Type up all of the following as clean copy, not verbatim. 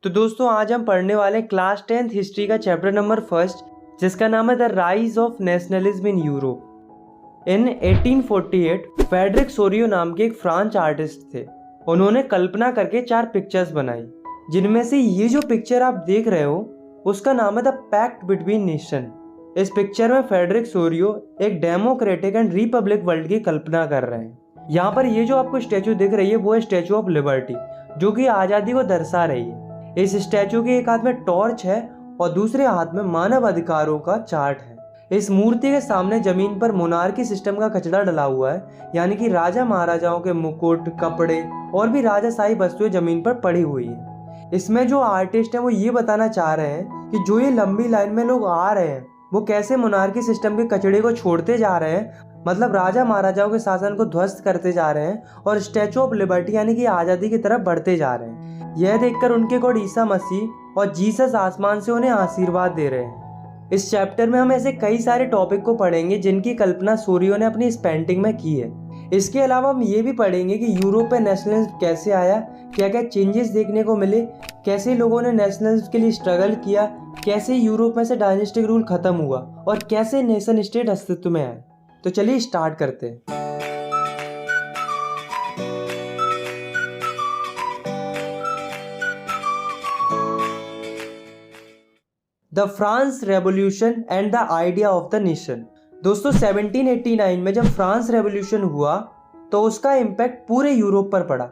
तो दोस्तों आज हम पढ़ने वाले हैं क्लास 10th हिस्ट्री का चैप्टर नंबर फर्स्ट, जिसका नाम है the rise of nationalism in Europe. In 1848 Frederick Sorio नाम के एक फ्रांच आर्टिस्ट थे। उन्होंने कल्पना करके 4 पिक्चर्स बनाई, जिनमें से ये जो पिक्चर आप देख रहे हो उसका नाम है द पैक्ट बिटवीन नेशन। इस पिक्चर में फेडरिक सोरियो एक डेमोक्रेटिक एंड रिपब्लिक वर्ल्ड की कल्पना कर रहे हैं। यहाँ पर ये जो आपको स्टैचू दिख रही है वो है स्टैचू ऑफ लिबर्टी, जो कि आज़ादी को दर्शा रही है। इस स्टैचू के एक हाथ में टॉर्च है और दूसरे हाथ में मानव अधिकारों का चार्ट है। इस मूर्ति के सामने जमीन पर मोनार्की सिस्टम का कचरा डला हुआ है, यानी कि राजा महाराजाओं के मुकुट, कपड़े और भी राजाशाही वस्तुएं जमीन पर पड़ी हुई है। इसमें जो आर्टिस्ट है वो ये बताना चाह रहे हैं कि जो ये लंबी लाइन में लोग आ रहे हैं वो कैसे मोनार्की सिस्टम के कचड़े को छोड़ते जा रहे हैं, मतलब राजा महाराजाओं के शासन को ध्वस्त करते जा रहे हैं और स्टैचू ऑफ लिबर्टी यानी कि आज़ादी की तरफ बढ़ते जा रहे हैं। यह देखकर उनके गॉड ईसा मसीह और जीसस आसमान से उन्हें आशीर्वाद दे रहे हैं। इस चैप्टर में हम ऐसे कई सारे टॉपिक को पढ़ेंगे जिनकी कल्पना सोरियो ने अपनी इस पेंटिंग में की है। इसके अलावा हम ये भी पढ़ेंगे कि यूरोप में नेशनलिज्म कैसे आया, क्या क्या चेंजेस देखने को मिले, कैसे लोगों ने नेशनलिज्म के लिए स्ट्रगल किया, कैसे यूरोप में से डायनेस्टिक रूल खत्म हुआ और कैसे नेशन स्टेट अस्तित्व में आए। तो चलिए स्टार्ट करते हैं। The France revolution and the idea of the nation. दोस्तों 1789 में जब फ्रांस रेवोल्यूशन हुआ तो उसका इम्पैक्ट पूरे यूरोप पर पड़ा,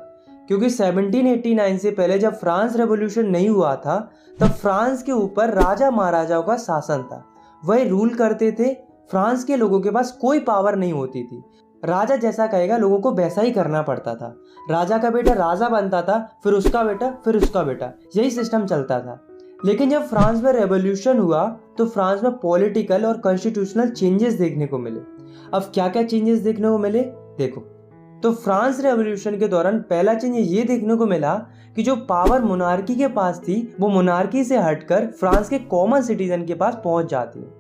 क्योंकि 1789 से पहले जब फ्रांस रेवोल्यूशन नहीं हुआ था तब फ्रांस के ऊपर राजा महाराजाओं का शासन था। वही रूल करते थे। फ्रांस के लोगों के पास कोई पावर नहीं होती थी। राजा जैसा कहेगा लोगों को वैसा ही करना पड़ता था। राजा का बेटा राजा बनता था, फिर उसका बेटा, फिर उसका बेटा, यही सिस्टम चलता था। लेकिन जब फ्रांस में रेवोल्यूशन हुआ तो फ्रांस में पॉलिटिकल और कॉन्स्टिट्यूशनल चेंजेस देखने को मिले। अब क्या क्या चेंजेस देखने को मिले देखो। तो फ्रांस रेवोल्यूशन के दौरान पहला चेंज ये देखने को मिला कि जो पावर मोनार्की के पास थी वो मोनार्की से हटकर फ्रांस के कॉमन सिटीजन के पास पहुंच जाती है।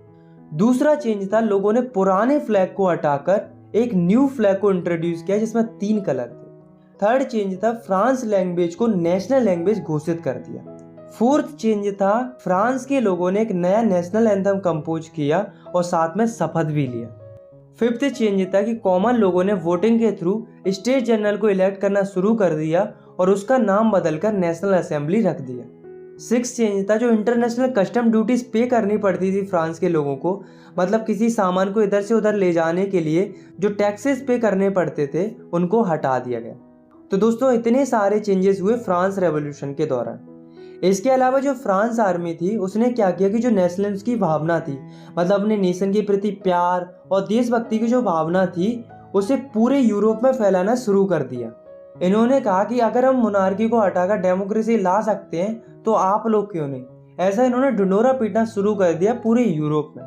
दूसरा चेंज था लोगों ने पुराने फ्लैग को हटाकर एक न्यू फ्लैग को इंट्रोड्यूस किया जिसमें 3 कलर थे। थर्ड चेंज था फ्रांस लैंग्वेज को नेशनल लैंग्वेज घोषित कर दिया। फोर्थ चेंज था फ्रांस के लोगों ने एक नया नेशनल एंथम कंपोज किया और साथ में शपथ भी लिया। फिफ्थ चेंज था कि कॉमन लोगों ने वोटिंग के थ्रू स्टेट जनरल को इलेक्ट करना शुरू कर दिया और उसका नाम बदलकर नेशनल असेंबली रख दिया। सिक्स्थ चेंज था जो इंटरनेशनल कस्टम ड्यूटीज पे करनी पड़ती थी फ्रांस के लोगों को, मतलब किसी सामान को इधर से उधर ले जाने के लिए जो टैक्सेस पे करने पड़ते थे उनको हटा दिया गया। तो दोस्तों इतने सारे चेंजेस हुए फ्रांस रेवोल्यूशन के दौरान। इसके अलावा जो फ्रांस आर्मी थी उसने क्या किया कि जो नेशनलिज्म की भावना थी, मतलब अपने नेशन के प्रति प्यार और देशभक्ति की जो भावना थी उसे पूरे यूरोप में फैलाना शुरू कर दिया। इन्होंने कहा कि अगर हम मोनार्की को हटाकर डेमोक्रेसी ला सकते हैं तो आप लोग क्यों नहीं। ऐसा इन्होंने ढिंढोरा पीटना शुरू कर दिया पूरे यूरोप में।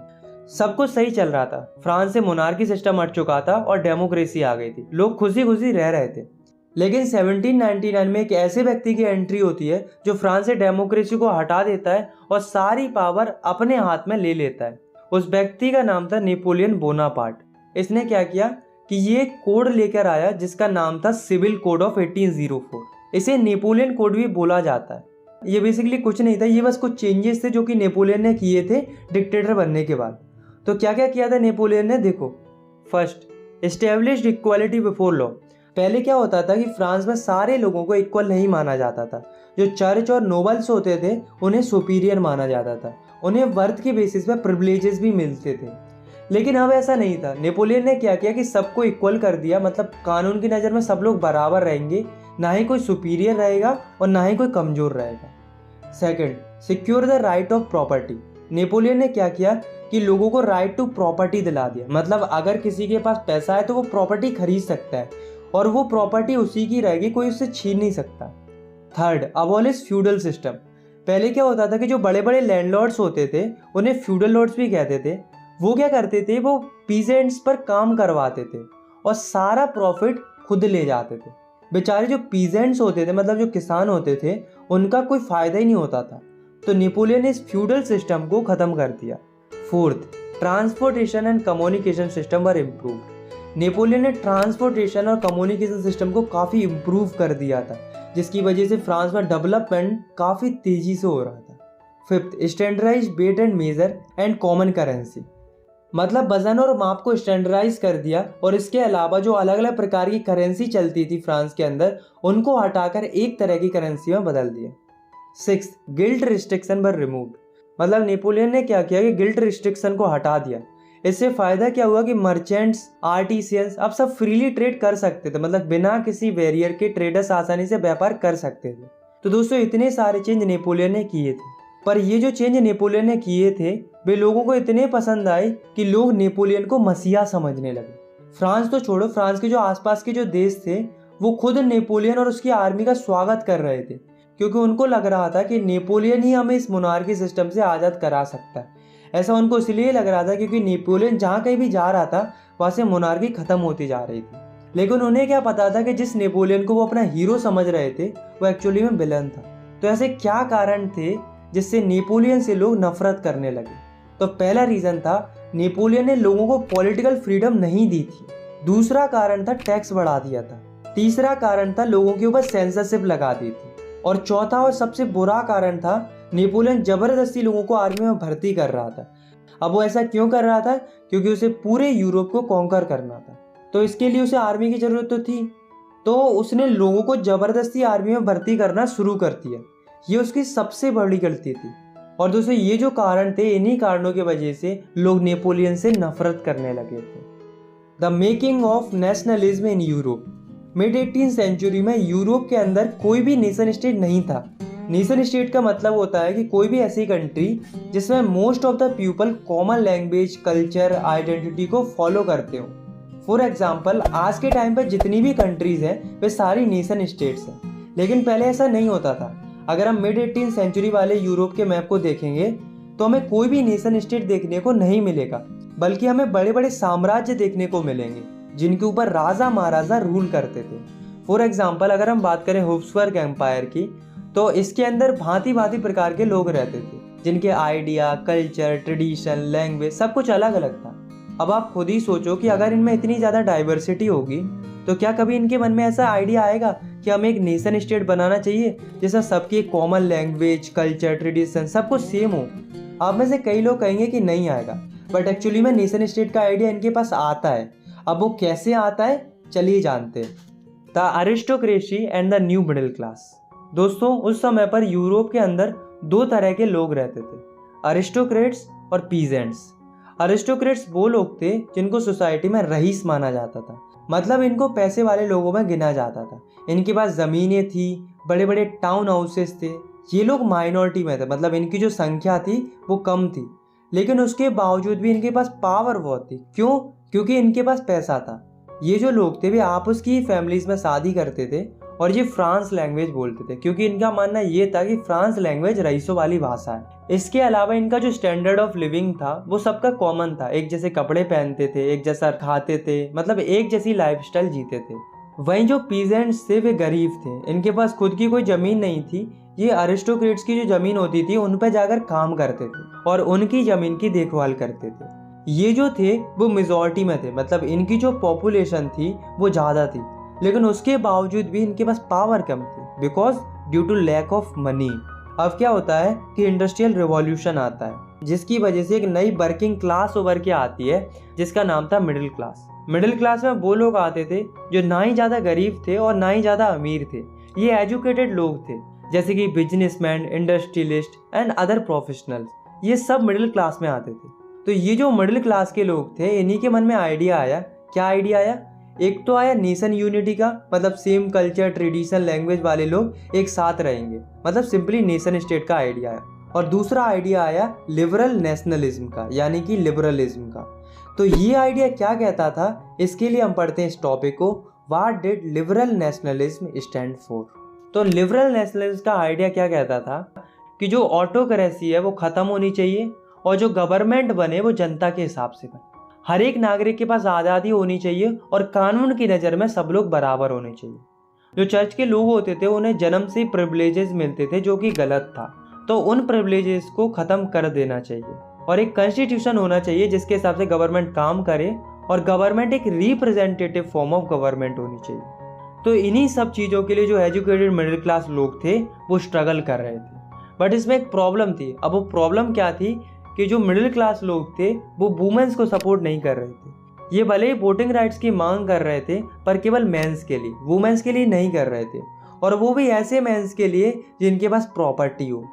सब कुछ सही चल रहा था, फ्रांस से मोनार्की सिस्टम हट चुका था और डेमोक्रेसी आ गई थी, लोग खुशी खुशी रह रहे थे। लेकिन 1799 में एक ऐसे व्यक्ति की एंट्री होती है जो फ्रांस से डेमोक्रेसी को हटा देता है और सारी पावर अपने हाथ में ले लेता है। उस व्यक्ति का नाम था नेपोलियन बोनापार्ट। इसने क्या किया कि ये एक कोड लेकर आया जिसका नाम था सिविल कोड ऑफ 1804। इसे नेपोलियन कोड भी बोला जाता है। ये बेसिकली कुछ नहीं था, ये बस कुछ चेंजेस थे जो कि नेपोलियन ने किए थे डिक्टेटर बनने के बाद। तो क्या क्या किया था नेपोलियन ने देखो। First, established equality before law. पहले क्या होता था कि फ्रांस में सारे लोगों को इक्वल नहीं माना जाता था। जो चर्च और नोबल्स होते थे उन्हें सुपीरियर माना जाता था, उन्हें वर्थ के बेसिस पे प्रिविलेजेस भी मिलते थे। लेकिन अब ऐसा नहीं था। नेपोलियन ने क्या किया कि सबको इक्वल कर दिया, मतलब कानून की नज़र में सब लोग बराबर रहेंगे, ना ही कोई सुपीरियर रहेगा और ना ही कोई कमज़ोर रहेगा। Second, secure the right of property. Napoleon ने क्या किया कि लोगों को राइट टू प्रॉपर्टी दिला दिया, मतलब अगर किसी के पास पैसा है तो वो प्रॉपर्टी खरीद सकता है और वो प्रॉपर्टी उसी की रहेगी, कोई उससे छीन नहीं सकता। Third, abolish feudal system. पहले क्या होता था कि जो बड़े बड़े लैंडलॉर्ड्स होते थे उन्हें फ्यूडल लॉर्ड्स भी कहते थे। वो क्या करते थे, वो पीजेंट्स पर काम करवाते थे और सारा प्रॉफिट खुद ले जाते थे। बेचारे जो पीजेंट्स होते थे, मतलब जो किसान होते थे, उनका कोई फायदा ही नहीं होता था। तो नेपोलियन ने इस फ्यूडल सिस्टम को खत्म कर दिया। Fourth, transportation and communication system were improved. Napoleon ने ट्रांसपोर्टेशन और कम्युनिकेशन सिस्टम को काफ़ी इम्प्रूव कर दिया था। जिसकी वजह से फ्रांस में डेवलपमेंट काफ़ी तेज़ी से हो रहा था। Fifth, standardise weight and measure and common currency, मतलब वजन और माप को स्टैंडर्डाइज कर दिया और इसके अलावा जो अलग अलग प्रकार की करेंसी चलती थी फ्रांस के अंदर उनको हटाकर एक तरह की करेंसी में बदल दिया। सिक्स, गिल्ट रिस्ट्रिक्शन वर रिमूव्ड, मतलब नेपोलियन ने क्या किया कि गिल्ट रिस्ट्रिक्शन को हटा दिया। इससे फायदा क्या हुआ कि मर्चेंट्स, आर्टिसियंस अब सब फ्रीली ट्रेड कर सकते थे, मतलब बिना किसी बैरियर के ट्रेडर्स आसानी से व्यापार कर सकते थे। तो दोस्तों इतने सारे चेंज नेपोलियन ने किए थे, पर ये जो चेंज नेपोलियन ने किए थे वे लोगों को इतने पसंद आए कि लोग नेपोलियन को मसीहा समझने लगे। फ्रांस तो छोड़ो, फ्रांस के जो आसपास के जो देश थे वो खुद नेपोलियन और उसकी आर्मी का स्वागत कर रहे थे, क्योंकि उनको लग रहा था कि नेपोलियन ही हमें इस मोनार्की सिस्टम से आज़ाद करा सकता है। ऐसा उनको इसलिए लग रहा था क्योंकि नेपोलियन जहाँ कहीं भी जा रहा था वहाँ से मोनार्की खत्म होती जा रही थी। लेकिन उन्हें क्या पता था कि जिस नेपोलियन को वो अपना हीरो समझ रहे थे वो एक्चुअली में विलन था। तो ऐसे क्या कारण थे जिससे नेपोलियन से लोग नफरत करने लगे? तो पहला रीज़न था नेपोलियन ने लोगों को पॉलिटिकल फ्रीडम नहीं दी थी। दूसरा कारण था टैक्स बढ़ा दिया था। तीसरा कारण था लोगों के ऊपर सेंसरशिप लगा दी थी। और चौथा और सबसे बुरा कारण था नेपोलियन जबरदस्ती लोगों को आर्मी में भर्ती कर रहा था। अब वो ऐसा क्यों कर रहा था? क्योंकि उसे पूरे यूरोप को कॉन्कर करना था, तो इसके लिए उसे आर्मी की जरूरत तो थी, तो उसने लोगों को जबरदस्ती आर्मी में भर्ती करना शुरू कर दिया। ये उसकी सबसे बड़ी गलती थी। और दोस्तों ये जो कारण थे, इन्हीं कारणों की वजह से लोग नेपोलियन से नफरत करने लगे थे। The making of nationalism in Europe, mid 18th century में यूरोप के अंदर कोई भी नेशन स्टेट नहीं था। नेशन स्टेट का मतलब होता है कि कोई भी ऐसी कंट्री जिसमें most of the people common language, culture, identity को फॉलो करते हो। फॉर एग्जाम्पल, आज के टाइम पर जितनी भी कंट्रीज हैं वे सारी नेशन स्टेट्स हैं, लेकिन पहले ऐसा नहीं होता था। अगर हम मिड 18th सेंचुरी वाले यूरोप के मैप को देखेंगे तो हमें कोई भी नेशन स्टेट देखने को नहीं मिलेगा, बल्कि हमें बड़े बड़े साम्राज्य देखने को मिलेंगे जिनके ऊपर राजा महाराजा रूल करते थे। फॉर एग्जाम्पल, अगर हम बात करें हैब्सबर्ग एम्पायर की, तो इसके अंदर भांति भांति प्रकार के लोग रहते थे जिनके आइडिया, कल्चर, ट्रेडिशन, लैंग्वेज सब कुछ अलग अलग था। अब आप खुद ही सोचो कि अगर इनमें इतनी ज़्यादा डाइवर्सिटी होगी तो क्या कभी इनके मन में ऐसा आइडिया आएगा कि हमें एक नेशन स्टेट बनाना चाहिए जिसमें सबकी कॉमन लैंग्वेज, कल्चर, ट्रेडिशन सब कुछ सेम हो? आप में से कई लोग कहेंगे कि नहीं आएगा, बट एक्चुअली में नेशन स्टेट का आइडिया इनके पास आता है। अब वो कैसे आता है, चलिए जानते हैं। The aristocracy and the new middle class. दोस्तों उस समय पर यूरोप के अंदर दो तरह के लोग रहते थे, अरिस्टोक्रेट्स और पीजेंट्स। अरिस्टोक्रेट्स वो लोग थे जिनको सोसाइटी में रईस माना जाता था, मतलब इनको पैसे वाले लोगों में गिना जाता था। इनके पास ज़मीनें थी, बड़े बड़े टाउन हाउसेस थे। ये लोग माइनॉरिटी में थे, मतलब इनकी जो संख्या थी वो कम थी, लेकिन उसके बावजूद भी इनके पास पावर बहुत थी। क्यों? क्योंकि इनके पास पैसा था। ये जो लोग थे वे आपस की फैमिलीज में शादी करते थे और ये फ्रांस लैंग्वेज बोलते थे, क्योंकि इनका मानना ये था कि फ्रांस लैंग्वेज रईसों वाली भाषा है। इसके अलावा इनका जो स्टैंडर्ड ऑफ लिविंग था वो सबका कॉमन था। एक जैसे कपड़े पहनते थे, एक जैसा खाते थे, मतलब एक जैसी लाइफस्टाइल जीते थे। वहीं जो पीजेंट्स थे वे गरीब थे, इनके पास खुद की कोई ज़मीन नहीं थी। ये अरिस्टोक्रेट्स की जो ज़मीन होती थी उन पर जाकर काम करते थे और उनकी ज़मीन की देखभाल करते थे। ये जो थे वो मेजॉरिटी में थे, मतलब इनकी जो पॉपुलेशन थी वो ज़्यादा थी, लेकिन उसके बावजूद भी इनके पास पावर कम थी, because due to lack of money. अब क्या होता है कि इंडस्ट्रियल रिवॉल्यूशन आता है, जिसकी वजह से एक नई वर्किंग क्लास उभर के आती है जिसका नाम था मिडिल क्लास। मिडिल क्लास में वो लोग आते थे जो ना ही ज़्यादा गरीब थे और ना ही ज़्यादा अमीर थे। ये एजुकेटेड लोग थे, जैसे कि businessman, industrialist and other professionals, ये सब मिडिल क्लास में आते थे। तो ये जो मिडिल क्लास के लोग थे इन्हीं के मन में आइडिया आया। क्या आइडिया आया? एक तो आया नेशन यूनिटी का, मतलब सेम कल्चर, ट्रेडिशन, लैंग्वेज वाले लोग एक साथ रहेंगे, मतलब सिंपली नेशन स्टेट का आइडिया आया। और दूसरा आइडिया आया लिबरल नेशनलिज्म का, यानी कि लिबरलिज्म का। तो ये आइडिया क्या कहता था, इसके लिए हम पढ़ते हैं इस टॉपिक को, what did liberal nationalism stand for. तो लिबरल नेशनलिज्म का आइडिया क्या कहता था कि जो ऑटोक्रेसी है वो खत्म होनी चाहिए और जो गवर्नमेंट बने वो जनता के हिसाब से बने। हर एक नागरिक के पास आज़ादी होनी चाहिए और कानून की नज़र में सब लोग बराबर होने चाहिए। जो चर्च के लोग होते थे उन्हें जन्म से प्रिविलेजेस मिलते थे जो कि गलत था, तो उन प्रिविलेजेस को ख़त्म कर देना चाहिए और एक कॉन्स्टिट्यूशन होना चाहिए जिसके हिसाब से गवर्नमेंट काम करे और गवर्नमेंट एक रिप्रेजेंटेटिव फॉर्म ऑफ गवर्नमेंट होनी चाहिए। तो इन्हीं सब चीज़ों के लिए जो एजुकेटेड मिडिल क्लास लोग थे वो स्ट्रगल कर रहे थे। बट इसमें एक प्रॉब्लम थी। अब वो प्रॉब्लम क्या थी कि जो मिडिल क्लास लोग थे वो वुमेन्स को सपोर्ट नहीं कर रहे थे। ये भले ही वोटिंग राइट्स की मांग कर रहे थे पर केवल मेंस के लिए, वुमेन्स के लिए नहीं कर रहे थे, और वो भी ऐसे मेंस के लिए जिनके पास प्रॉपर्टी हो।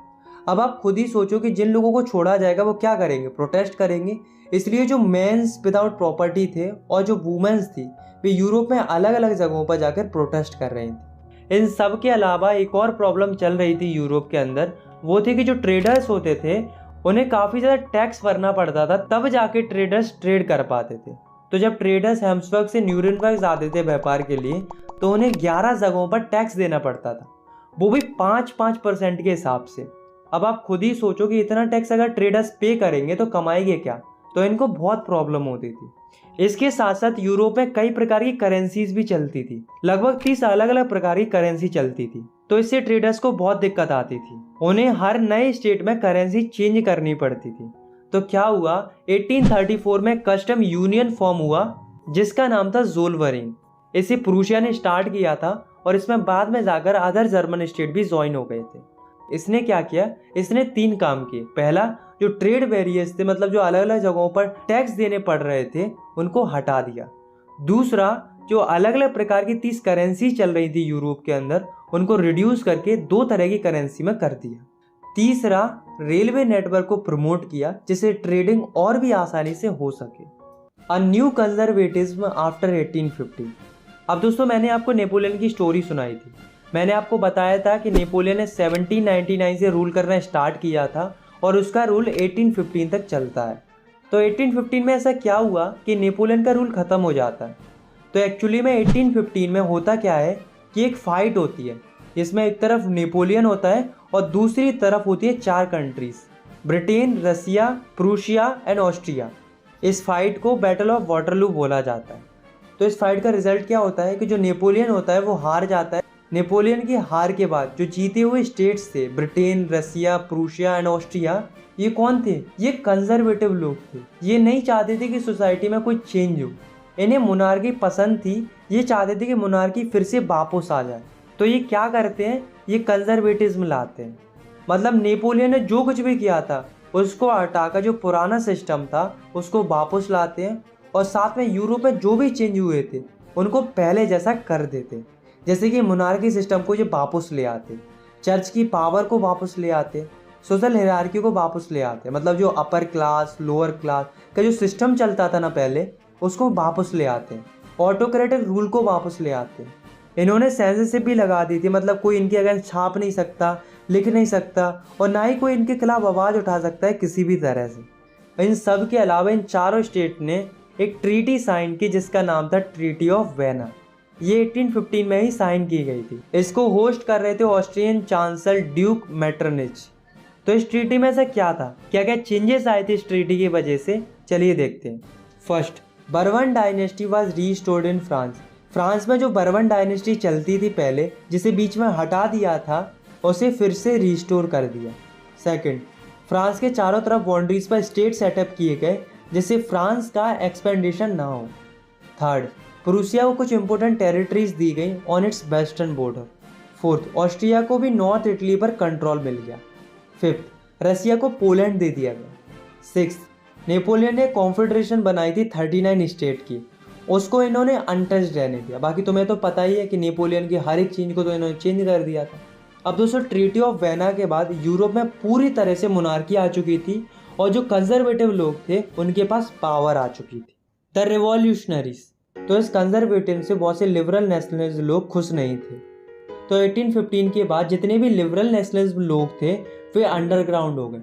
अब आप खुद ही सोचो कि जिन लोगों को छोड़ा जाएगा वो क्या करेंगे, प्रोटेस्ट करेंगे। इसलिए जो मेंस विदाउट प्रॉपर्टी थे और जो वुमेन्स थी वे यूरोप में अलग अलग जगहों पर जाकर प्रोटेस्ट कर रही थी। इन सब के अलावा एक और प्रॉब्लम चल रही थी यूरोप के अंदर, वो थी कि जो ट्रेडर्स होते थे उन्हें काफ़ी ज़्यादा टैक्स भरना पड़ता था, तब जाके ट्रेडर्स ट्रेड कर पाते थे। तो जब ट्रेडर्स हेम्सबर्ग से न्यूरेनबर्ग आते थे व्यापार के लिए तो उन्हें 11 जगहों पर टैक्स देना पड़ता था, वो भी 5% के हिसाब से। अब आप खुद ही सोचो कि इतना टैक्स अगर ट्रेडर्स पे करेंगे तो कमाएंगे क्या, तो इनको बहुत प्रॉब्लम होती थी। इसके साथ साथ यूरोप में कई प्रकार की करेंसीज भी चलती थी, लगभग 30 अलग अलग प्रकार की करेंसी चलती थी। तो इससे ट्रेडर्स को बहुत दिक्कत आती थी, उन्हें हर नए स्टेट में करेंसी चेंज करनी पड़ती थी। तो क्या हुआ, 1834 में कस्टम यूनियन फॉर्म हुआ जिसका नाम था ज़ोलवेरिन। इसे प्रूशिया ने स्टार्ट किया था और इसमें बाद में जाकर अदर जर्मन स्टेट भी ज्वाइन हो गए थे। इसने क्या किया, इसने 3 काम किए। पहला, जो ट्रेड बैरियर्स थे, मतलब जो अलग अलग जगहों पर टैक्स देने पड़ रहे थे, उनको हटा दिया। दूसरा, जो अलग अलग प्रकार की 30 करेंसी चल रही थी यूरोप के अंदर, उनको रिड्यूस करके 2 तरह की करेंसी में कर दिया। तीसरा, रेलवे नेटवर्क को प्रमोट किया जिससे ट्रेडिंग और भी आसानी से हो सके। A new conservatism after 1850। अब दोस्तों, मैंने आपको नेपोलियन की स्टोरी सुनाई थी। मैंने आपको बताया था कि नेपोलियन ने 1799 से रूल करना स्टार्ट किया था और उसका रूल 1815 तक चलता है। तो 1815 में ऐसा क्या हुआ कि नेपोलियन का रूल ख़त्म हो जाता है। तो एक्चुअली में 1815 में होता क्या है कि एक फ़ाइट होती है, जिसमें एक तरफ नेपोलियन होता है और दूसरी तरफ होती है 4 countries, Britain, Russia, Prussia and Austria. इस फाइट को बैटल ऑफ वाटरलू बोला जाता है। तो इस फाइट का रिजल्ट क्या होता है कि जो नेपोलियन होता है वो हार जाता है। नेपोलियन की हार के बाद जो जीते हुए स्टेट्स थे, Britain, Russia, Prussia and Austria, ये कौन थे? ये कंजर्वेटिव लोग थे। ये नहीं चाहते थे कि सोसाइटी में कोई चेंज हो, इन्हें मोनार्की पसंद थी। ये चाहते थे कि मोनार्की फिर से वापस आ जाए। तो ये क्या करते हैं, ये कंजर्वेटिज्म लाते हैं। मतलब नेपोलियन ने जो कुछ भी किया था उसको हटाकर जो पुराना सिस्टम था उसको वापस लाते हैं, और साथ में यूरोप में जो भी चेंज हुए थे उनको पहले जैसा कर देते। जैसे कि मोनार्की सिस्टम को ये वापस ले आते, चर्च की पावर को वापस ले आते, सोशल हायरार्की को वापस ले आते। मतलब जो अपर क्लास लोअर क्लास का जो सिस्टम चलता था ना पहले, उसको वापस ले आते हैं। ऑटोक्रेटिक रूल को वापस ले आते हैं। इन्होंने सेंसरशिप भी लगा दी थी, मतलब कोई इनके अगेंस्ट छाप नहीं सकता, लिख नहीं सकता, और ना ही कोई इनके खिलाफ आवाज़ उठा सकता है किसी भी तरह से। इन सब के अलावा इन चारों स्टेट ने एक ट्रीटी साइन की जिसका नाम था ट्रीटी ऑफ वेना। ये 1815 में ही साइन की गई थी। इसको होस्ट कर रहे थे ऑस्ट्रियन चांसलर ड्यूक मेटरनिच। तो इस ट्रीटी में से क्या था, क्या क्या चेंजेस आए थे इस ट्रीटी की वजह से, चलिए देखते हैं। First, bourbon dynasty was restored in France. France में जो बर्बन डायनेस्टी चलती थी पहले, जिसे बीच में हटा दिया था, उसे फिर से रीस्टोर कर दिया। सेकंड, फ्रांस के चारों तरफ बाउंड्रीज पर स्टेट सेटअप किए गए जिससे फ्रांस का एक्सपेंडिशन ना हो। थर्ड, प्रूसिया को कुछ इंपॉर्टेंट टेरिटरीज दी गई on it's western border. Fourth, Austria को भी नॉर्थ इटली पर कंट्रोल मिल गया। फिफ्थ, रसिया को पोलैंड दे दिया गया। सिक्स्थ, नेपोलियन ने कॉन्फेडरेशन बनाई थी 39 स्टेट की, उसको इन्होंने अनटच्ड रहने दिया। बाकी तुम्हें तो पता ही है कि नेपोलियन की हर एक चीज़ को तो इन्होंने चेंज कर दिया था। अब दोस्तों, ट्रीटी ऑफ वेना के बाद यूरोप में पूरी तरह से मोनार्की आ चुकी थी और जो कंजर्वेटिव लोग थे उनके पास पावर आ चुकी थी। The revolutionaries. तो इस कंजर्वेटिव से बहुत से लिबरल नेशनलिस्ट लोग खुश नहीं थे। तो 1815 के बाद जितने भी लिबरल नेशनलिस्ट लोग थे वे अंडरग्राउंड हो गए,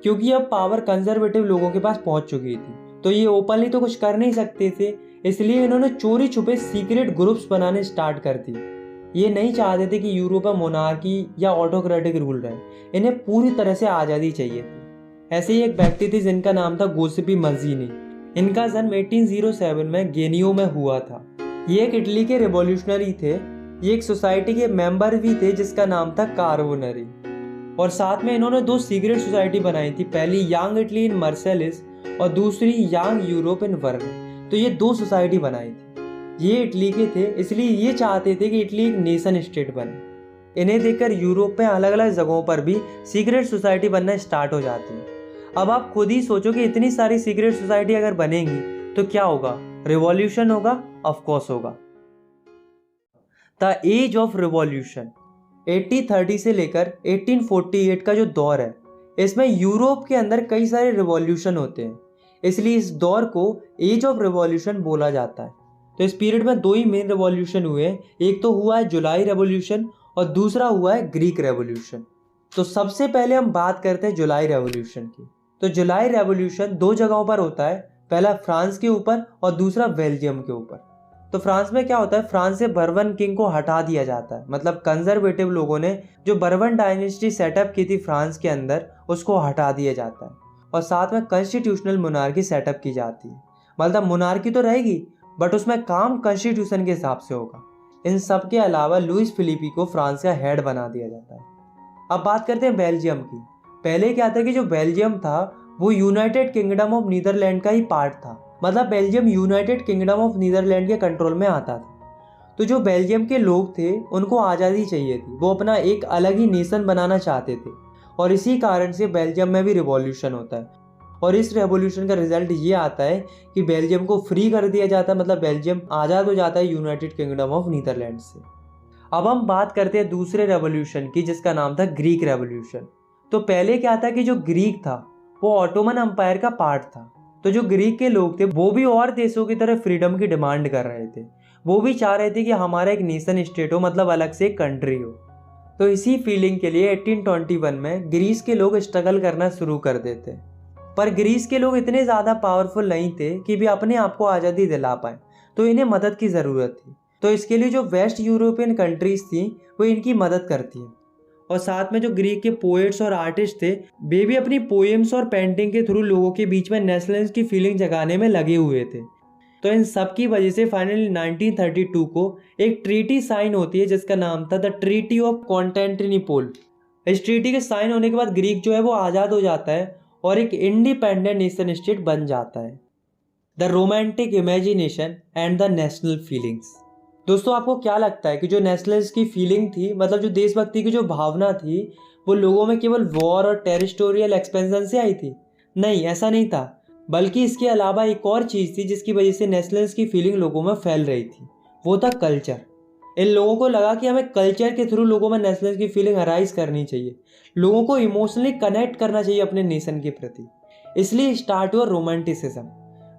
क्योंकि अब पावर कंजर्वेटिव लोगों के पास पहुंच चुकी थी। तो ये ओपनली तो कुछ कर नहीं सकते थे, इसलिए इन्होंने चोरी छुपे सीक्रेट ग्रुप्स बनाने स्टार्ट कर दिए। ये नहीं चाहते थे कि यूरोप में मोनार्की या ऑटोक्रेटिक रूल रहे, इन्हें पूरी तरह से आज़ादी चाहिए थी। ऐसे ही एक व्यक्ति थे जिनका नाम था गोसिपी मज़ीनी। इनका जन्म 1807 में गेनियो में हुआ था। ये एक इटली के रिवॉल्यूशनरी थे। ये एक सोसाइटी के मेंबर भी थे जिसका नाम था कार्बोनरी, और साथ में इन्होंने 2 सीक्रेट सोसाइटी बनाई थी, पहली यंग इटली इन मार्सेलिस और दूसरी यंग यूरोप इन वर्न। तो ये 2 सोसाइटी बनाई थी। ये इटली के थे, इसलिए ये चाहते थे कि इटली एक नेशन स्टेट बने। इन्हें देखकर यूरोप में अलग अलग जगहों पर भी सीक्रेट सोसाइटी बनना स्टार्ट हो जाती है। अब आप खुद ही सोचो कि इतनी सारी सीक्रेट सोसाइटी अगर बनेंगी तो क्या होगा? रिवॉल्यूशन होगा, ऑफ कोर्स होगा। द एज ऑफ रिवॉल्यूशन 1830 से लेकर 1848 का जो दौर है, इसमें यूरोप के अंदर कई सारे रिवॉल्यूशन होते हैं, इसलिए इस दौर को एज ऑफ रिवॉल्यूशन बोला जाता है। तो इस पीरियड में दो ही मेन रिवॉल्यूशन हुए हैं, एक तो हुआ है जुलाई रेवोल्यूशन और दूसरा हुआ है ग्रीक रेवोल्यूशन। तो सबसे पहले हम बात करते हैं जुलाई रेवोल्यूशन की। तो जुलाई रेवोल्यूशन दो जगहों पर होता है, पहला फ्रांस के ऊपर और दूसरा बेल्जियम के ऊपर। तो फ्रांस में क्या होता है, फ्रांस से बर्बन किंग को हटा दिया जाता है, मतलब कंजर्वेटिव लोगों ने जो बर्बन डायनेस्टी सेटअप की थी फ्रांस के अंदर, उसको हटा दिया जाता है और साथ में कॉन्स्टिट्यूशनल मोनार्की सेटअप की जाती है। मतलब मोनार्की तो रहेगी बट उसमें काम कॉन्स्टिट्यूशन के हिसाब से होगा। इन सब के अलावा लुइस फिलिपी को फ्रांस का हेड बना दिया जाता है। अब बात करते हैं बेल्जियम की। पहले क्या था कि जो बेल्जियम था वो यूनाइटेड किंगडम ऑफ नीदरलैंड का ही पार्ट था, मतलब Belgium United Kingdom of Netherland के कंट्रोल में आता था। तो जो बेल्जियम के लोग थे उनको आज़ादी चाहिए थी, वो अपना एक अलग ही नेशन बनाना चाहते थे और इसी कारण से बेल्जियम में भी रिवॉल्यूशन होता है। और इस रेवोल्यूशन का रिजल्ट ये आता है कि बेल्जियम को फ्री कर दिया जाता है, मतलब बेल्जियम आज़ाद हो जाता है यूनाइटेड किंगडम ऑफ नीदरलैंड से। अब हम बात करते हैं दूसरे रेवोल्यूशन की, जिसका नाम था ग्रीक रेवोल्यूशन। तो पहले क्या था कि जो ग्रीक था वो ऑटोमन एम्पायर का पार्ट था। तो जो ग्रीक के लोग थे वो भी और देशों की तरह फ्रीडम की डिमांड कर रहे थे, वो भी चाह रहे थे कि हमारा एक नेशन स्टेट हो, मतलब अलग से एक कंट्री हो। तो इसी फीलिंग के लिए 1821 में ग्रीस के लोग स्ट्रगल करना शुरू कर देते, पर ग्रीस के लोग इतने ज़्यादा पावरफुल नहीं थे कि भी अपने आप को आज़ादी दिला पाए, तो इन्हें मदद की ज़रूरत थी। तो इसके लिए जो वेस्ट यूरोपियन कंट्रीज़ थी वो इनकी मदद करती हैं और साथ में जो ग्रीक के पोएट्स और आर्टिस्ट थे वे भी अपनी पोएम्स और पेंटिंग के थ्रू लोगों के बीच में नेशनलिज्म की फीलिंग जगाने में लगे हुए थे। तो इन सब की वजह से फाइनली 1932 को एक ट्रीटी साइन होती है जिसका नाम था द ट्रीटी ऑफ कॉन्स्टेंटिनोपल। इस ट्रीटी के साइन होने के बाद ग्रीक जो है वो आज़ाद हो जाता है और एक इंडिपेंडेंट नेशन स्टेट बन जाता है। The romantic imagination and the national feelings. दोस्तों आपको क्या लगता है कि जो नेशनलिस्ट की फीलिंग थी, मतलब जो देशभक्ति की जो भावना थी, वो लोगों में केवल वॉर और टेरिटोरियल एक्सपेंशन से आई थी? नहीं, ऐसा नहीं था, बल्कि इसके अलावा एक और चीज़ थी जिसकी वजह से नेशनलिस्ट की फीलिंग लोगों में फैल रही थी, वो था कल्चर। इन लोगों को लगा कि हमें कल्चर के थ्रू लोगों में नेशनलिस्ट की फीलिंग अराइज करनी चाहिए, लोगों को इमोशनली कनेक्ट करना चाहिए अपने नेशन के प्रति, इसलिए स्टार्ट हुआ रोमांटिसिज्म।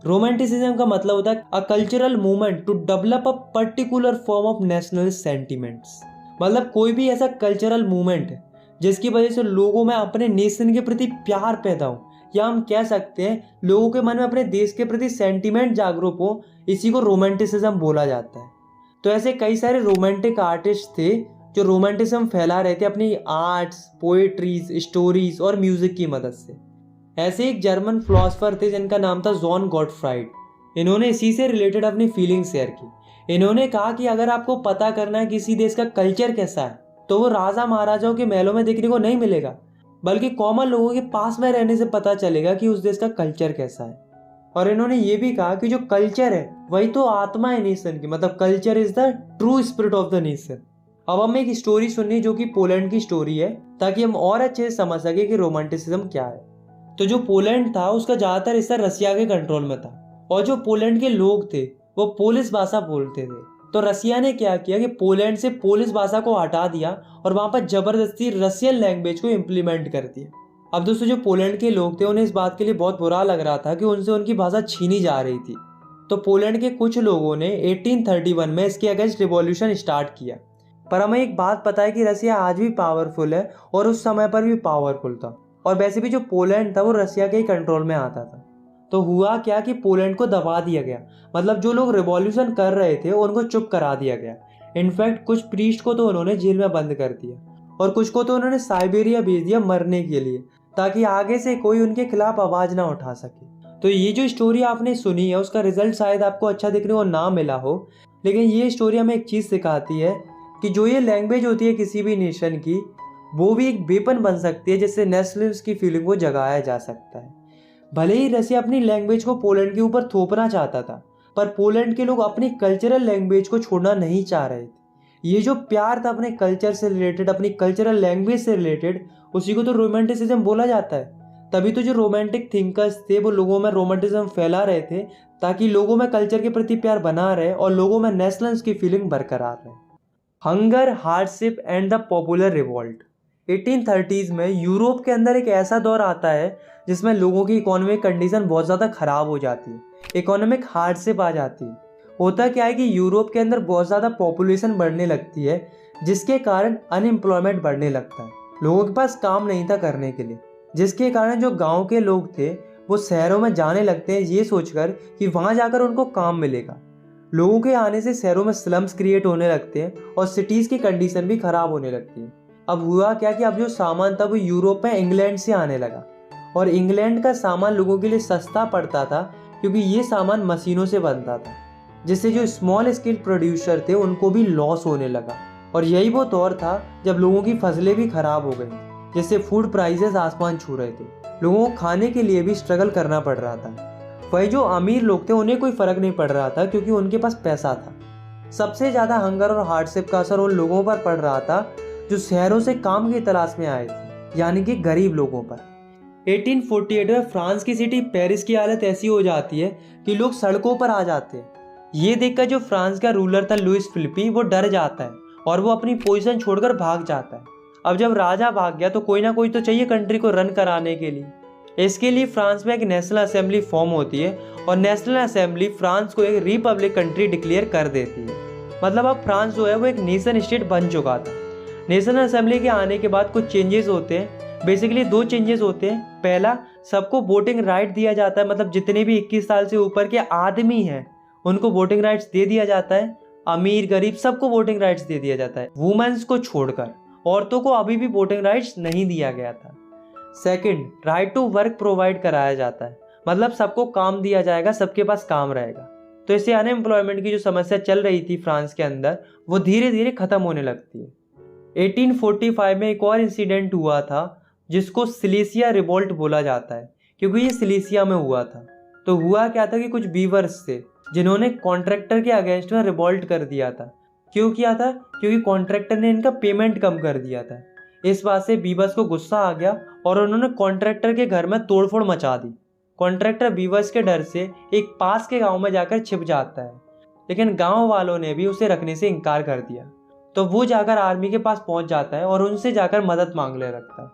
रोमांटिसिज्म का मतलब होता है a cultural movement to develop a particular form of national sentiments. मतलब कोई भी ऐसा कल्चरल मूवमेंट है जिसकी वजह से लोगों में अपने नेशन के प्रति प्यार पैदा हो, या हम कह सकते हैं लोगों के मन में अपने देश के प्रति सेंटिमेंट जागरूक हो, इसी को रोमांटिसिज्म बोला जाता है। तो ऐसे कई सारे रोमांटिक आर्टिस्ट थे जो रोमांटिज्म फैला रहे थे अपनी आर्ट्स, पोएट्रीज, स्टोरीज और म्यूजिक की मदद से। ऐसे एक जर्मन फिलोसोफर थे जिनका नाम था जॉन गॉटफ्राइड। इन्होंने इसी से रिलेटेड अपनी फीलिंग शेयर की। इन्होंने कहा कि अगर आपको पता करना है किसी देश का कल्चर कैसा है तो वो राजा महाराजाओं के महलों में देखने को नहीं मिलेगा, बल्कि कॉमन लोगों के पास में रहने से पता चलेगा कि उस देश का कल्चर कैसा है। और इन्होंने ये भी कहा कि जो कल्चर है वही तो आत्मा है नेशन की, मतलब culture is the true spirit of the nation. अब हमें एक स्टोरी सुननी जो कि पोलैंड की स्टोरी है, ताकि हम और अच्छे से समझ सके कि रोमांटिसिज्म क्या है। तो जो पोलैंड था उसका ज़्यादातर हिस्सा रसिया के कंट्रोल में था और जो पोलैंड के लोग थे वो पोलिश भाषा बोलते थे। तो रसिया ने क्या किया कि पोलैंड से पोलिश भाषा को हटा दिया और वहाँ पर ज़बरदस्ती रसियन लैंग्वेज को इम्प्लीमेंट कर दिया। अब दोस्तों जो पोलैंड के लोग थे उन्हें इस बात के लिए बहुत बुरा लग रहा था कि उनसे उनकी भाषा छीनी जा रही थी। तो पोलैंड के कुछ लोगों ने 1831 में इसके अगेंस्ट रिवॉल्यूशन स्टार्ट किया। पर हमें एक बात पता है कि रसिया आज भी पावरफुल है और उस समय पर भी पावरफुल था, और वैसे भी जो पोलैंड था वो रसिया के ही कंट्रोल में आता था। तो हुआ क्या कि पोलैंड को दबा दिया गया, मतलब जो लोग रिवॉल्यूशन कर रहे थे उनको चुप करा दिया गया। इनफैक्ट कुछ प्रीस्ट को तो उन्होंने जेल में बंद कर दिया और कुछ को तो उन्होंने साइबेरिया भेज दिया मरने के लिए, ताकि आगे से कोई उनके खिलाफ आवाज़ ना उठा सके। तो ये जो स्टोरी आपने सुनी है उसका रिजल्ट शायद आपको अच्छा देखने को ना मिला हो, लेकिन ये स्टोरी हमें एक चीज़ सिखाती है कि जो ये लैंग्वेज होती है किसी भी नेशन की, वो भी एक वेपन बन सकती है जिससे नेशनलिज्म की फीलिंग को जगाया जा सकता है। भले ही रसिया अपनी लैंग्वेज को पोलैंड के ऊपर थोपना चाहता था, पर पोलैंड के लोग अपनी कल्चरल लैंग्वेज को छोड़ना नहीं चाह रहे थे। ये जो प्यार था अपने कल्चर से रिलेटेड, अपनी कल्चरल लैंग्वेज से रिलेटेड, उसी को तो रोमांटिसिज्म बोला जाता है। तभी तो जो रोमांटिक थिंकर्स थे वो लोगों में रोमांटिज्म फैला रहे थे, ताकि लोगों में कल्चर के प्रति प्यार बना रहे और लोगों में नेशनल्स की फीलिंग बरकरार रहे। Hunger, hardship and the popular revolt. 1830s में यूरोप के अंदर एक ऐसा दौर आता है जिसमें लोगों की इकोनॉमिक कंडीशन बहुत ज़्यादा ख़राब हो जाती है, इकोनॉमिक हार्डशिप आ जाती है। होता क्या है कि यूरोप के अंदर बहुत ज़्यादा पॉपुलेशन बढ़ने लगती है, जिसके कारण अनएम्प्लॉयमेंट बढ़ने लगता है। लोगों के पास काम नहीं था करने के लिए, जिसके कारण जो गांव के लोग थे वो शहरों में जाने लगते हैं ये सोचकर कि वहाँ जाकर उनको काम मिलेगा। लोगों के आने से शहरों में स्लम्स क्रिएट होने लगते हैं और सिटीज़ की कंडीशन भी ख़राब होने लगती है। अब हुआ क्या कि अब जो सामान था वो यूरोप में इंग्लैंड से आने लगा, और इंग्लैंड का सामान लोगों के लिए सस्ता पड़ता था क्योंकि ये सामान मशीनों से बनता था, जिससे जो स्मॉल स्केल प्रोड्यूसर थे उनको भी लॉस होने लगा। और यही वो दौर था जब लोगों की फसलें भी खराब हो गई, जिससे फूड प्राइसेस आसमान छू रहे थे। लोगों को खाने के लिए भी स्ट्रगल करना पड़ रहा था। वही जो अमीर लोग थे उन्हें कोई फर्क नहीं पड़ रहा था क्योंकि उनके पास पैसा था। सबसे ज़्यादा हंगर और हार्डशिप का असर उन लोगों पर पड़ रहा था जो शहरों से काम की तलाश में आए थे, यानी कि गरीब लोगों पर। 1848 में फ्रांस की सिटी पेरिस की हालत ऐसी हो जाती है कि लोग सड़कों पर आ जाते हैं। ये देखकर जो फ्रांस का रूलर था लुइस फिलिपी, वो डर जाता है और वो अपनी पोजीशन छोड़कर भाग जाता है। अब जब राजा भाग गया तो कोई ना कोई तो चाहिए कंट्री को रन कराने के लिए। इसके लिए फ्रांस में एक नेशनल असेंबली फॉर्म होती है और नेशनल असेंबली फ्रांस को एक रिपब्लिक कंट्री डिक्लेयर कर देती है। मतलब अब फ्रांस जो है वो एक नेशन स्टेट बन चुका था। नेशनल असेंबली के आने के बाद कुछ चेंजेस होते हैं। बेसिकली दो चेंजेस होते हैं। पहला, सबको वोटिंग राइट दिया जाता है, मतलब जितने भी 21 साल से ऊपर के आदमी हैं उनको वोटिंग राइट्स दे दिया जाता है। अमीर गरीब सबको वोटिंग राइट्स दे दिया जाता है, वुमेन्स को छोड़कर। औरतों को अभी भी वोटिंग राइट्स नहीं दिया गया था। Second, right to work provide कराया जाता है, मतलब सबको काम दिया जाएगा, सबके पास काम रहेगा। तो इससे अनएम्प्लॉयमेंट की जो समस्या चल रही थी फ्रांस के अंदर वो धीरे धीरे खत्म होने लगती है। 1845 में एक और इंसिडेंट हुआ था जिसको सिलेसिया रिवोल्ट बोला जाता है, क्योंकि ये सिलेसिया में हुआ था। तो हुआ क्या था कि कुछ बीवर्स थे जिन्होंने कॉन्ट्रैक्टर के अगेंस्ट में रिवोल्ट कर दिया था। क्यों किया था? क्योंकि कॉन्ट्रैक्टर ने इनका पेमेंट कम कर दिया था। इस बात से बीवर्स को गुस्सा आ गया और उन्होंने कॉन्ट्रैक्टर के घर में तोड़फोड़ मचा दी। कॉन्ट्रैक्टर बीवर्स के डर से एक पास के गांव में जाकर छिप जाता है, लेकिन गांव वालों ने भी उसे रखने से इनकार कर दिया। तो वो जाकर आर्मी के पास पहुंच जाता है और उनसे जाकर मदद मांगने लगता है।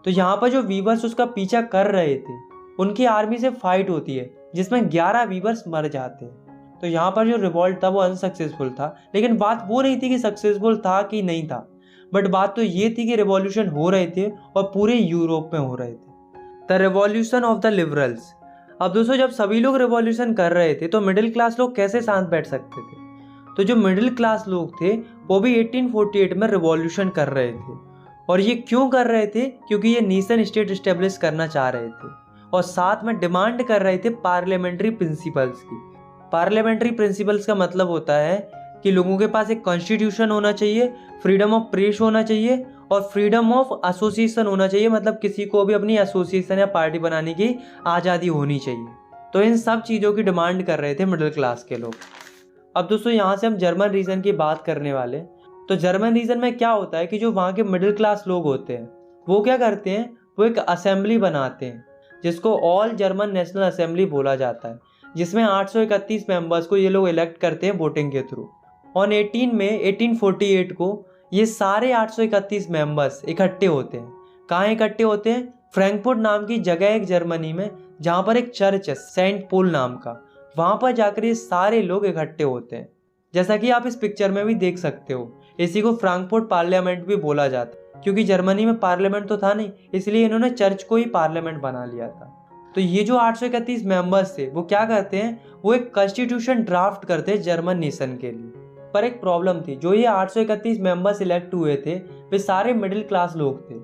तो यहाँ पर जो वीवर्स उसका पीछा कर रहे थे उनकी आर्मी से फाइट होती है जिसमें 11 वीवर्स मर जाते हैं। तो यहाँ पर जो रिवॉल्ट था वो अनसक्सेसफुल था, लेकिन बात वो नहीं थी कि सक्सेसफुल था कि नहीं था, बट बात तो ये थी कि रिवॉल्यूशन हो रहे थे और पूरे यूरोप में हो रहे थे। The revolution of the liberals. अब दोस्तों, जब सभी लोग रिवॉल्यूशन कर रहे थे तो मिडिल क्लास लोग कैसे शांत बैठ सकते थे? तो जो मिडिल क्लास लोग थे वो भी 1848 में रिवॉल्यूशन कर रहे थे। और ये क्यों कर रहे थे? क्योंकि ये नेशन स्टेट इस्टेब्लिश करना चाह रहे थे और साथ में डिमांड कर रहे थे पार्लियामेंट्री प्रिंसिपल्स की। पार्लियामेंट्री प्रिंसिपल्स का मतलब होता है कि लोगों के पास एक कॉन्स्टिट्यूशन होना चाहिए, फ्रीडम ऑफ प्रेस होना चाहिए और फ्रीडम ऑफ एसोसिएशन होना चाहिए, मतलब किसी को भी अपनी एसोसिएशन या पार्टी बनाने की आज़ादी होनी चाहिए। तो इन सब चीज़ों की डिमांड कर रहे थे मिडिल क्लास के लोग। अब दोस्तों, यहाँ से हम जर्मन रीजन की बात करने वाले। तो जर्मन रीजन में क्या होता है कि जो वहाँ के मिडिल क्लास लोग होते हैं वो क्या करते हैं, वो एक असेंबली बनाते हैं जिसको ऑल जर्मन नेशनल असेंबली बोला जाता है, जिसमें 831 मेंबर्स को ये लोग इलेक्ट करते हैं वोटिंग के थ्रू। ऑन 18 मई 1848 को ये सारे 831 मेंबर्स इकट्ठे होते हैं। कहाँ इकट्ठे होते हैं? फ्रैंकफर्ट नाम की जगह एक जर्मनी में, जहाँ पर एक चर्च है सेंट पोल नाम का। वहाँ पर जाकर ये सारे लोग इकट्ठे होते हैं, जैसा कि आप इस पिक्चर में भी देख सकते हो। इसी को फ्रैंकफर्ट पार्लियामेंट भी बोला जाता है, क्योंकि जर्मनी में पार्लियामेंट तो था नहीं, इसलिए इन्होंने चर्च को ही पार्लियामेंट बना लिया था। तो ये जो 831 मेंबर्स थे वो क्या करते हैं, वो एक कॉन्स्टिट्यूशन ड्राफ्ट करते हैं जर्मन नेशन के लिए। पर एक प्रॉब्लम थी, जो ये 831 मेंबर्स इलेक्ट हुए थे वे सारे मिडिल क्लास लोग थे।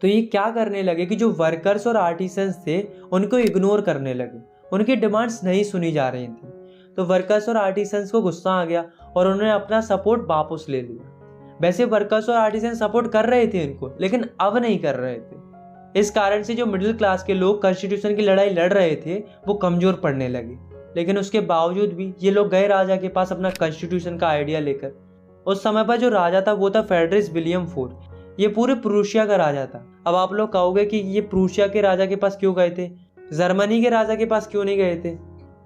तो ये क्या करने लगे कि जो वर्कर्स और आर्टिसंस थे उनको इग्नोर करने लगे, उनकी डिमांड्स नहीं सुनी जा रही थी। तो वर्कर्स और आर्टिसंस को गुस्सा आ गया और उन्होंने अपना सपोर्ट वापस ले लिया। वैसे वर्कर्स और आर्टिसन सपोर्ट कर रहे थे इनको, लेकिन अब नहीं कर रहे थे। इस कारण से जो मिडिल क्लास के लोग कॉन्स्टिट्यूशन की लड़ाई लड़ रहे थे वो कमजोर पड़ने लगे। लेकिन उसके बावजूद भी ये लोग गए राजा के पास अपना कॉन्स्टिट्यूशन का आइडिया लेकर। उस समय पर जो राजा था वो था फ्रेडरिक विलियम फोर। ये पूरे प्रूशिया का राजा था। अब आप लोग कहोगे कि ये प्रूशिया के राजा के पास क्यों गए थे, जर्मनी के राजा के पास क्यों नहीं गए थे?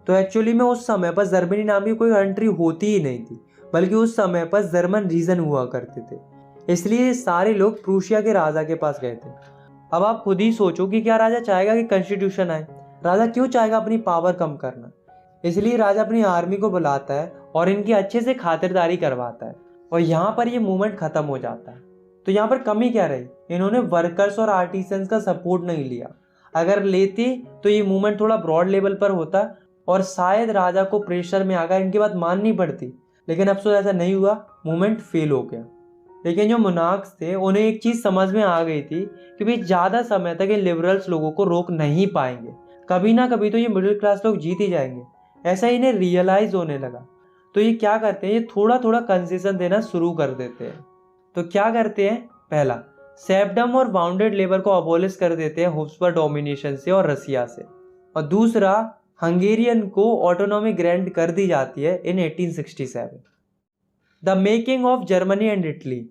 तो एक्चुअली में उस समय पर जर्मनी नाम की कोई कंट्री होती ही नहीं थी, बल्कि उस समय पर जर्मन रीजन हुआ करते थे। इसलिए सारे लोग प्रूशिया के राजा के पास गए थे। अब आप खुद ही सोचो कि क्या राजा चाहेगा कि कॉन्स्टिट्यूशन आए? राजा क्यों चाहेगा अपनी पावर कम करना? इसलिए राजा अपनी आर्मी को बुलाता है और इनकी अच्छे से खातिरदारी करवाता है, और यहाँ पर ये मूवमेंट खत्म हो जाता है। तो यहाँ पर कमी क्या रही? इन्होंने वर्कर्स और आर्टिसंस का सपोर्ट नहीं लिया। अगर लेते तो ये मूवमेंट थोड़ा ब्रॉड लेवल पर होता और शायद राजा को प्रेशर में आकर इनकी बात माननी पड़ती, लेकिन अफसोस ऐसा नहीं हुआ, मूवमेंट फेल हो गया। लेकिन जो मोनार्क्स थे उन्हें एक चीज समझ में आ गई थी कि भाई ज्यादा समय तक ये लिबरल्स लोगों को रोक नहीं पाएंगे, कभी ना कभी तो ये मिडिल क्लास लोग जीत ही जाएंगे। ऐसा इन्हें रियलाइज होने लगा। तो ये क्या करते हैं, ये थोड़ा थोड़ा कंसेशन देना शुरू कर देते हैं। तो क्या करते हैं? पहला, सेफ्डम और बाउंडेड लेबर को अबोलिश कर देते हैं हब्सबर्ग डोमिनेशन से और रसिया से। और दूसरा, हंगेरियन को ऑटोनॉमी ग्रांट कर दी जाती है इन 1867। The making of Germany and Italy.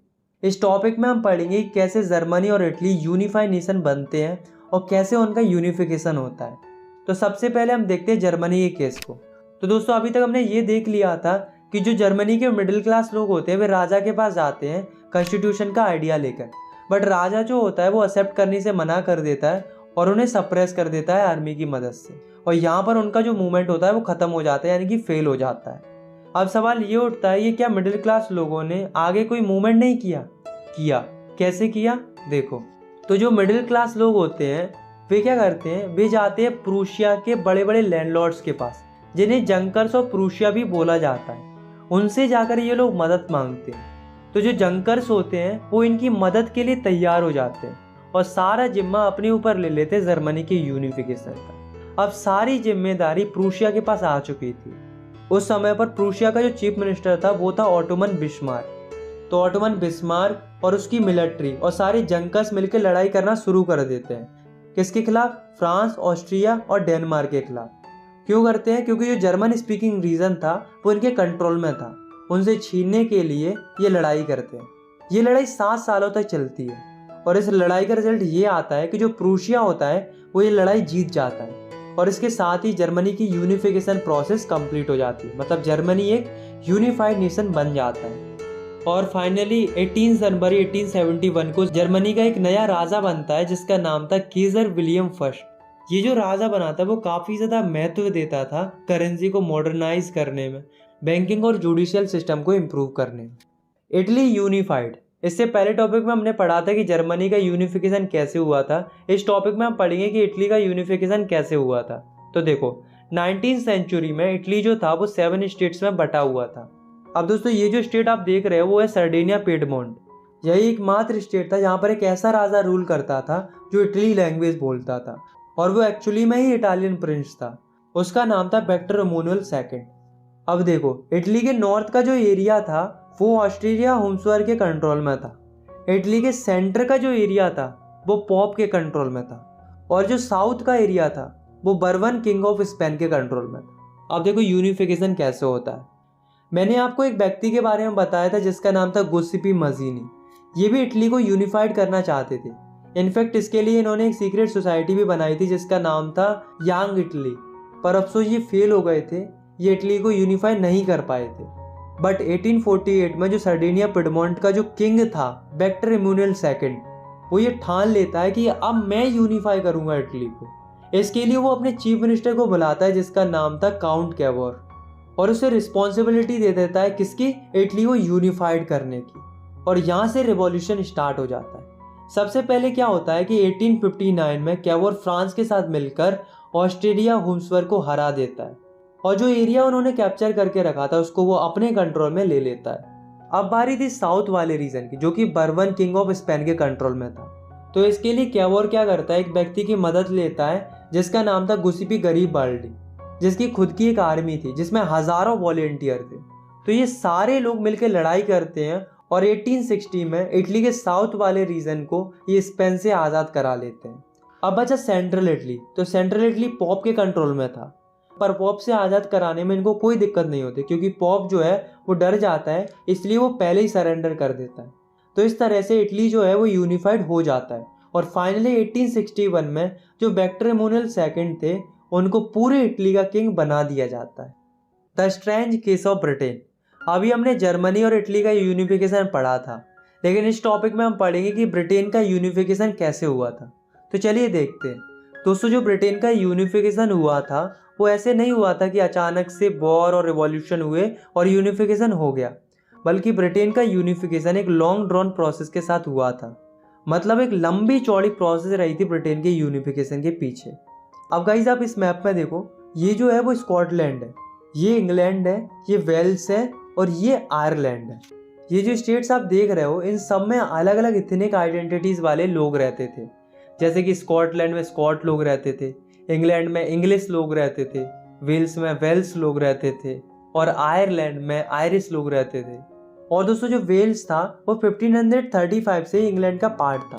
इस टॉपिक में हम पढ़ेंगे कि कैसे जर्मनी और इटली यूनिफाइड नेशन बनते हैं और कैसे उनका यूनिफिकेशन होता है। तो सबसे पहले हम देखते हैं जर्मनी के केस को। तो दोस्तों अभी तक हमने ये देख लिया था कि जो जर्मनी के मिडिल क्लास लोग होते हैं वे राजा के पास जाते हैं कॉन्स्टिट्यूशन का आइडिया लेकर, बट राजा जो होता है वो एक्सेप्ट करने से मना कर देता है और उन्हें सप्रेस कर देता है आर्मी की मदद से, और यहाँ पर उनका जो मूवमेंट होता है वो खत्म हो जाता है, यानी कि फेल हो जाता है। अब सवाल ये उठता है, ये क्या मिडिल क्लास लोगों ने आगे कोई मूवमेंट नहीं किया? कैसे किया? देखो, तो जो मिडिल क्लास लोग होते हैं वे क्या करते हैं, वे जाते हैं प्रूशिया के बड़े बड़े लैंडलॉर्ड्स के पास, जिन्हें जंकर्स और प्रूशिया भी बोला जाता है। उनसे जाकर ये लोग मदद मांगते हैं। तो जो जंकर्स होते हैं वो इनकी मदद के लिए तैयार हो जाते हैं और सारा जिम्मा अपने ऊपर ले लेते हैं जर्मनी के यूनिफिकेशन का। अब सारी जिम्मेदारी प्रूशिया के पास आ चुकी थी। उस समय पर प्रूशिया का जो चीफ मिनिस्टर था वो था ऑटोमन बिस्मार्क। तो ऑटोमन बिस्मार्क और उसकी मिलिट्री और सारे जंकर्स मिलकर लड़ाई करना शुरू कर देते हैं। किसके खिलाफ? फ्रांस, ऑस्ट्रिया और डेनमार्क के खिलाफ। क्यों करते हैं? क्योंकि जो जर्मन स्पीकिंग रीजन था वो इनके कंट्रोल में था, उनसे छीनने के लिए ये लड़ाई करते हैं। ये लड़ाई 7 सालों तक चलती है और इस लड़ाई का रिजल्ट ये आता है कि जो प्रूशिया होता है वो ये लड़ाई जीत जाता है, और इसके साथ ही जर्मनी की यूनिफिकेशन प्रोसेस कंप्लीट हो जाती है, मतलब जर्मनी एक यूनिफाइड नेशन बन जाता है। और फाइनली 18 जनवरी 1871 को जर्मनी का एक नया राजा बनता है जिसका नाम था केजर विलियम फर्स्ट। ये जो राजा बना था वो काफ़ी ज़्यादा महत्व देता था करेंसी को मॉडर्नाइज करने में, बैंकिंग और जुडिशियल सिस्टम को इम्प्रूव करने में। Italy unified. इससे पहले टॉपिक में हमने पढ़ा था कि जर्मनी का यूनिफिकेशन कैसे हुआ था। इस टॉपिक में हम पढ़ेंगे कि इटली का यूनिफिकेशन कैसे हुआ था। तो देखो, 19वीं सेंचुरी में इटली जो था वो 7 स्टेट्स में बटा हुआ था। अब दोस्तों ये जो स्टेट आप देख रहे हो वो है सर्डिनिया पिएडमोंट। यही एकमात्र स्टेट था जहाँ पर एक ऐसा राजा रूल करता था जो इटली लैंग्वेज बोलता था, और वो एक्चुअली में ही इटालियन प्रिंस था। उसका नाम था विक्टर एमैनुएल सेकंड। अब देखो, इटली के नॉर्थ का जो एरिया था वो ऑस्ट्रिया हब्सबर्ग के कंट्रोल में था। इटली के सेंटर का जो एरिया था वो पोप के कंट्रोल में था, और जो साउथ का एरिया था वो बर्बन किंग ऑफ स्पेन के कंट्रोल में था। अब देखो यूनिफिकेशन कैसे होता है। मैंने आपको एक व्यक्ति के बारे में बताया था जिसका नाम था गुस्सीपी मजीनी। ये भी इटली को यूनिफाइड करना चाहते थे। इनफैक्ट इसके लिए इन्होंने एक सीक्रेट सोसाइटी भी बनाई थी जिसका नाम था यंग इटली, पर अफसोस ये फेल हो गए थे, ये इटली को यूनिफाई नहीं कर पाए थे। बट 1848 में जो सर्डिनिया पिएडमोंट का जो किंग था विक्टर एमैनुएल सेकंड, वो ये ठान लेता है कि अब मैं यूनिफाई करूंगा इटली को। इसके लिए वो अपने चीफ मिनिस्टर को बुलाता है जिसका नाम था काउंट कैवोर, और उसे रिस्पॉन्सिबिलिटी दे देता है किसकी? इटली को यूनिफाइड करने की। और यहाँ से रिवॉल्यूशन स्टार्ट हो जाता है। सबसे पहले क्या होता है कि 1859 में कैवोर फ्रांस के साथ मिलकर ऑस्ट्रिया हब्सबर्ग को हरा देता है, और जो एरिया उन्होंने कैप्चर करके रखा था उसको वो अपने कंट्रोल में ले लेता है। अब बारी थी साउथ वाले रीजन की, जो कि बर्बन किंग ऑफ स्पेन के कंट्रोल में था। तो इसके लिए कैवोर क्या करता है, एक व्यक्ति की मदद लेता है जिसका नाम था गुस्सीपी गरीबाल्डी, जिसकी खुद की एक आर्मी थी जिसमें हजारों वॉलेंटियर थे। तो ये सारे लोग मिलकर लड़ाई करते हैं और 1860 में इटली के साउथ वाले रीजन को ये स्पेन से आज़ाद करा लेते हैं। अब बचा सेंट्रल इटली। तो सेंट्रल इटली पोप के कंट्रोल में था। पर पॉप से आज़ाद कराने में इनको कोई दिक्कत नहीं होती, क्योंकि पॉप जो है वो डर जाता है, इसलिए वो पहले ही सरेंडर कर देता है। तो इस तरह से इटली जो है वो यूनिफाइड हो जाता है। और फाइनली 1861 में जो विक्टर एमुनुएल सेकंड थे उनको पूरे इटली का किंग बना दिया जाता है। The strange case of Britain. अभी हमने जर्मनी और इटली का यूनिफिकेशन पढ़ा था, लेकिन इस टॉपिक में हम पढ़ेंगे कि ब्रिटेन का यूनिफिकेशन कैसे हुआ था। तो चलिए देखते हैं। दोस्तों, जो ब्रिटेन का यूनिफिकेशन हुआ था वो ऐसे नहीं हुआ था कि अचानक से वॉर और रिवॉल्यूशन हुए और यूनिफिकेशन हो गया, बल्कि ब्रिटेन का यूनिफिकेशन एक लॉन्ग ड्रॉन प्रोसेस के साथ हुआ था। मतलब एक लंबी चौड़ी प्रोसेस रही थी ब्रिटेन के यूनिफिकेशन के पीछे। अब गाइस आप इस मैप में देखो, ये जो है वो स्कॉटलैंड है, ये इंग्लैंड है, ये वेल्स है और ये आयरलैंड है। ये जो स्टेट्स आप देख रहे हो इन सब में अलग अलग इथनिक आइडेंटिटीज वाले लोग रहते थे। जैसे कि स्कॉटलैंड में स्कॉट लोग रहते थे, इंग्लैंड में इंग्लिश लोग रहते थे, वेल्स में वेल्स लोग रहते थे और आयरलैंड में आयरिश लोग रहते थे। और दोस्तों जो वेल्स था वो 1535 से इंग्लैंड का पार्ट था।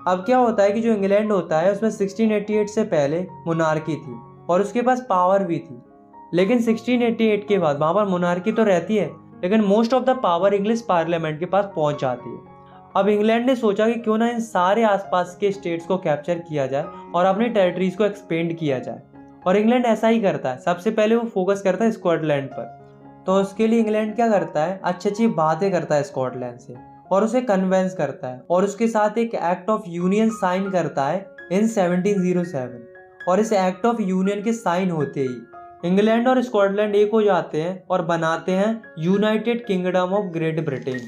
अब क्या होता है कि जो इंग्लैंड होता है उसमें 1688 से पहले मोनार्की थी और उसके पास पावर भी थी, लेकिन 1688 के बाद वहाँ पर मोनार्की तो रहती है, लेकिन most of the power English parliament के पास पहुँच जाती है। अब इंग्लैंड ने सोचा कि क्यों ना इन सारे आसपास के स्टेट्स को कैप्चर किया जाए और अपनी टेरिटरीज को एक्सपेंड किया जाए, और इंग्लैंड ऐसा ही करता है। सबसे पहले वो फोकस करता है स्कॉटलैंड पर। तो उसके लिए इंग्लैंड क्या करता है, अच्छी अच्छी बातें करता है स्कॉटलैंड से और उसे कन्वेंस करता है और उसके साथ एक एक्ट ऑफ यूनियन साइन करता है इन 1707। और इस एक्ट ऑफ यूनियन के साइन होते ही इंग्लैंड और स्कॉटलैंड एक हो जाते हैं और बनाते हैं United Kingdom of great Britain.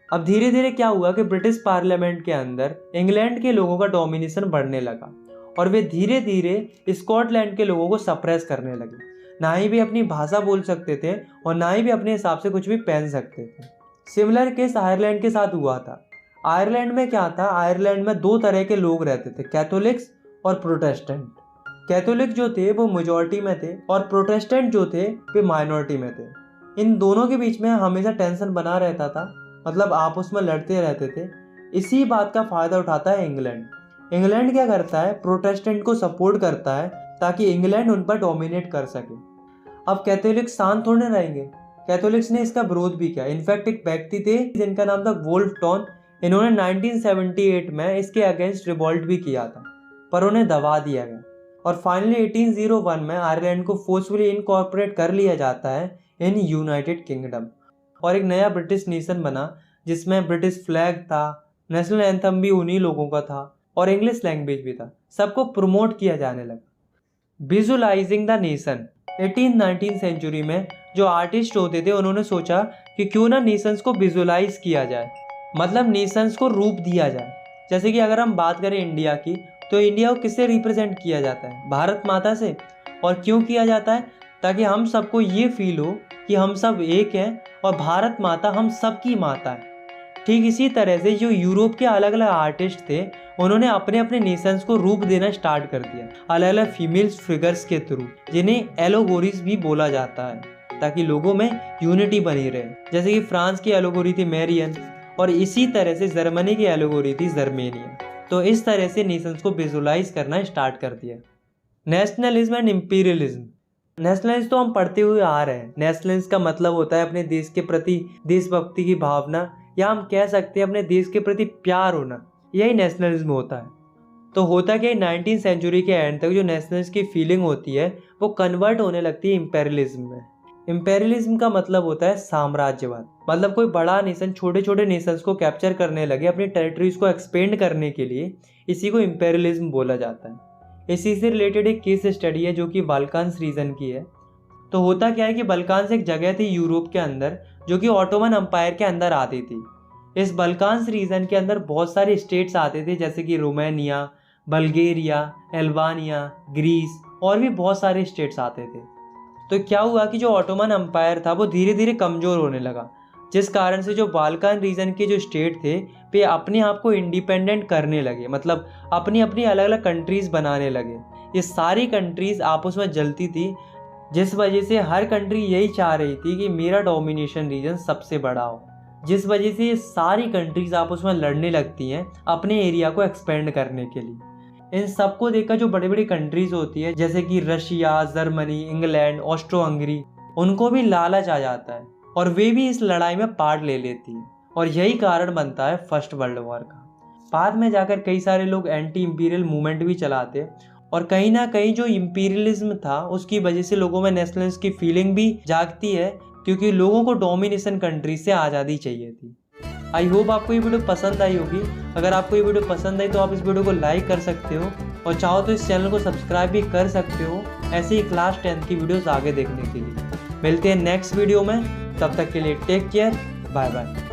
अब धीरे धीरे क्या हुआ कि ब्रिटिश पार्लियामेंट के अंदर इंग्लैंड के लोगों का डोमिनेशन बढ़ने लगा और वे धीरे धीरे स्कॉटलैंड के लोगों को सप्रेस करने लगे। ना ही भी अपनी भाषा बोल सकते थे और ना ही भी अपने हिसाब से कुछ भी पहन सकते थे। सिमिलर केस आयरलैंड के साथ हुआ था। आयरलैंड में क्या था, आयरलैंड में दो तरह के लोग रहते थे, कैथोलिक्स और प्रोटेस्टेंट। कैथोलिक जो थे वो मेजॉरिटी में थे और प्रोटेस्टेंट जो थे वे माइनॉरिटी में थे। इन दोनों के बीच में हमेशा टेंशन बना रहता था, मतलब आपस में लड़ते रहते थे। इसी बात का फायदा उठाता है इंग्लैंड। इंग्लैंड क्या करता है, प्रोटेस्टेंट को सपोर्ट करता है ताकि इंग्लैंड उन पर डोमिनेट कर सके। अब कैथोलिक शांत थोड़े रहेंगे, कैथोलिक्स ने इसका विरोध भी किया। इनफैक्ट एक व्यक्ति थे जिनका नाम था वोल्फ टॉन, इन्होंने 1978 में इसके अगेंस्ट रिवॉल्ट भी किया था, पर उन्हें दबा दिया गया। और फाइनली 1801 में आयरलैंड को फोर्सफुली इनकॉर्पोरेट कर लिया जाता है इन यूनाइटेड किंगडम और एक नया ब्रिटिश नेशन बना जिसमें ब्रिटिश फ्लैग था, नेशनल एंथम भी उन्हीं लोगों का था और इंग्लिश लैंग्वेज भी था। सबको प्रमोट किया जाने लगा। Visualising the nation. 18-19 सेंचुरी में जो आर्टिस्ट होते थे उन्होंने सोचा कि क्यों ना नेशंस को विजुअलाइज किया जाए, मतलब नेशंस को रूप दिया जाए। जैसे कि अगर हम बात करें इंडिया की, तो इंडिया को किससे रिप्रेजेंट किया जाता है, भारत माता से। और क्यों किया जाता है, ताकि हम सबको ये फील हो कि हम सब एक हैं और भारत माता हम सबकी माता है। ठीक इसी तरह से जो यूरोप के अलग अलग आर्टिस्ट थे उन्होंने अपने अपने नेशंस को रूप देना स्टार्ट कर दिया अलग अलग फीमेल्स फिगर्स के थ्रू, जिन्हें एलोगोरीज भी बोला जाता है, ताकि लोगों में यूनिटी बनी रहे। जैसे कि फ्रांस की एलोगोरी थी मैरियन और इसी तरह से जर्मनी की एलोगोरी थी जर्मेनिया। तो इस तरह से नेशंस को विजुअलाइज करना स्टार्ट कर दिया। Nationalism and imperialism. नेशनलिज्म तो हम पढ़ते हुए आ रहे हैं। नेशनलिज्म का मतलब होता है अपने देश के प्रति देशभक्ति की भावना, या हम कह सकते हैं अपने देश के प्रति प्यार होना, यही नेशनलिज्म होता है। तो होता क्या, 19th सेंचुरी के एंड तक जो नेशनलिज्म की फीलिंग होती है वो कन्वर्ट होने लगती है इंपेरियलिज्म में। इंपेरियलिज्म का मतलब होता है साम्राज्यवाद, मतलब कोई बड़ा नेशन छोटे छोटे नेशंस को कैप्चर करने लगे अपनी टेरिटरीज को एक्सपेंड करने के लिए, इसी को इंपेरियलिज्म बोला जाता है। इसी से रिलेटेड एक केस स्टडी है जो कि बाल्कान्स रीजन की है। तो होता क्या है कि बाल्कान्स एक जगह थी यूरोप के अंदर जो कि ऑटोमन एम्पायर के अंदर आती थी। इस बाल्कान्स रीजन के अंदर बहुत सारे स्टेट्स आते थे, जैसे कि रोमानिया, बल्गेरिया, अल्बानिया, ग्रीस और भी बहुत सारे स्टेट्स आते थे। तो क्या हुआ कि जो ऑटोमन एम्पायर था वो धीरे धीरे कमज़ोर होने लगा, जिस कारण से जो बाल्कान रीजन के जो स्टेट थे वे अपने आप को इंडिपेंडेंट करने लगे, मतलब अपनी अपनी अलग अलग कंट्रीज़ बनाने लगे। ये सारी कंट्रीज़ आपस में जलती थी, जिस वजह से हर कंट्री यही चाह रही थी कि मेरा डोमिनेशन रीजन सबसे बड़ा हो, जिस वजह से ये सारी कंट्रीज आपस में लड़ने लगती हैं अपने एरिया को एक्सपेंड करने के लिए। इन सबको देखकर जो बड़ी बड़ी कंट्रीज होती है जैसे कि Russia, Germany, England, Austro Hungary, उनको भी लालच आ जाता है और वे भी इस लड़ाई में पार्ट ले लेती है और यही कारण बनता है फर्स्ट वर्ल्ड वॉर का। बाद में जाकर कई सारे लोग एंटी इंपीरियल मूवमेंट भी चलाते और कहीं ना कहीं जो इंपीरियलिज्म था उसकी वजह से लोगों में नेशनलिज्म की फीलिंग भी जागती है, क्योंकि लोगों को डोमिनेशन कंट्री से आज़ादी चाहिए थी। आई होप आपको ये वीडियो पसंद आई होगी। अगर आपको ये वीडियो पसंद आई तो आप इस वीडियो को लाइक कर सकते हो और चाहो तो इस चैनल को सब्सक्राइब भी कर सकते हो ऐसे ही क्लास 10 की वीडियोस आगे देखने के लिए। मिलते हैं नेक्स्ट वीडियो में, तब तक के लिए टेक केयर, बाय बाय।